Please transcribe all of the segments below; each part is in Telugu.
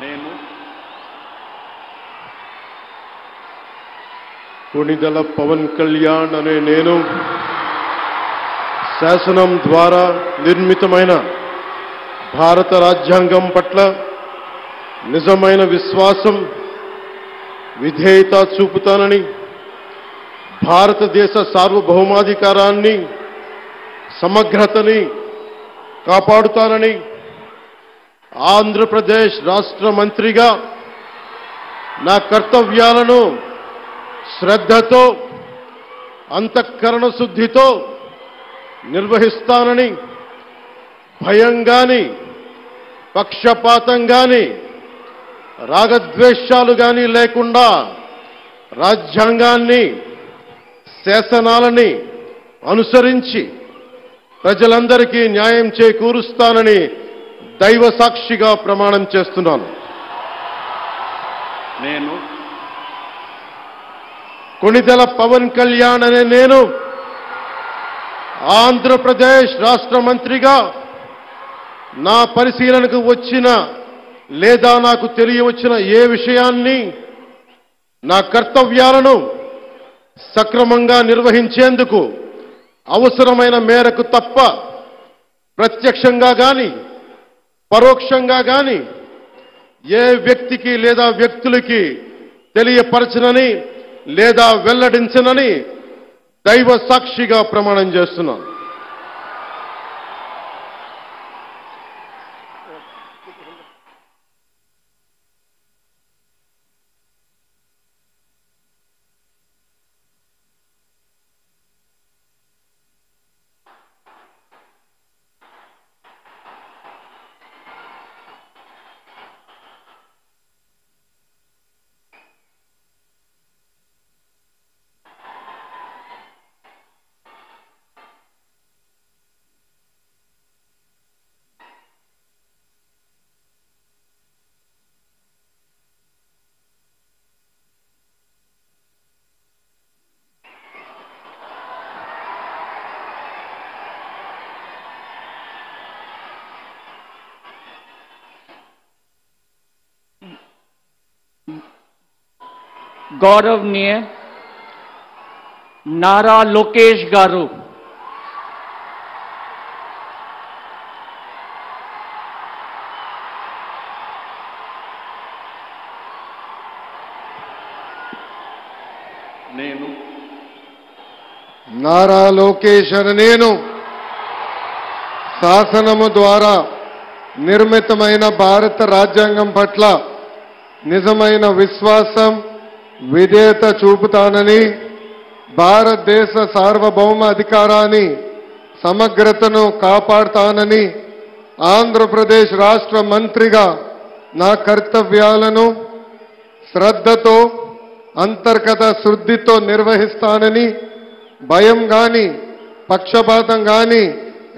నేను కొణిదెల పవన్ కళ్యాణ్ అనే నేను శాసనం ద్వారా నిర్మితమైన భారత రాజ్యాంగం పట్ల నిజమైన విశ్వాసం విధేయత చూపుతానని భారతదేశ సార్వభౌమాధికారాన్ని సమగ్రతని కాపాడుతానని ఆంధ్రప్రదేశ్ రాష్ట్ర మంత్రిగా నా కర్తవ్యాలను శ్రద్ధతో అంతఃకరణ శుద్ధితో నిర్వహిస్తానని భయం గాని పక్షపాతం గాని రాగద్వేషాలు గాని లేకుండా రాజ్యాంగాన్ని శాసనాలని అనుసరించి ప్రజలందరికీ న్యాయం చేకూరుస్తానని దైవ సాక్షిగా ప్రమాణం చేస్తున్నాను. నేను కొణిదెల పవన్ కళ్యాణ్ అనే నేను ఆంధ్రప్రదేశ్ రాష్ట్ర మంత్రిగా నా పరిశీలనకు వచ్చిన లేదా నాకు తెలియవచ్చిన ఏ విషయాన్ని నా కర్తవ్యాలను సక్రమంగా నిర్వహించేందుకు అవసరమైన మేరకు తప్ప ప్రత్యక్షంగా గాని పరోక్షంగా గాని ఏ వ్యక్తికి లేదా వ్యక్తులకి తెలియపరచనని లేదా వెల్లడించనని దైవ సాక్షిగా ప్రమాణం చేస్తున్నాను. गौरवनीय नारा लोकेश गारू నేను నారా లోకేష్ అనే నేను శాసనము ద్వారా నిర్మితమైన భారత రాజ్యాంగం పట్ల నిజమైన విశ్వాసం విధేయత చూపుతానని భారతదేశ సార్వభౌమ అధికారాన్ని సమగ్రతను కాపాడుతానని ఆంధ్రప్రదేశ్ రాష్ట్ర మంత్రిగా నా కర్తవ్యాలను శ్రద్ధతో అంతర్గత శుద్ధితో నిర్వహిస్తానని భయం గాని పక్షపాతం గాని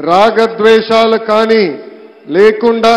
రాగద్వేషాలు కానీ లేకుండా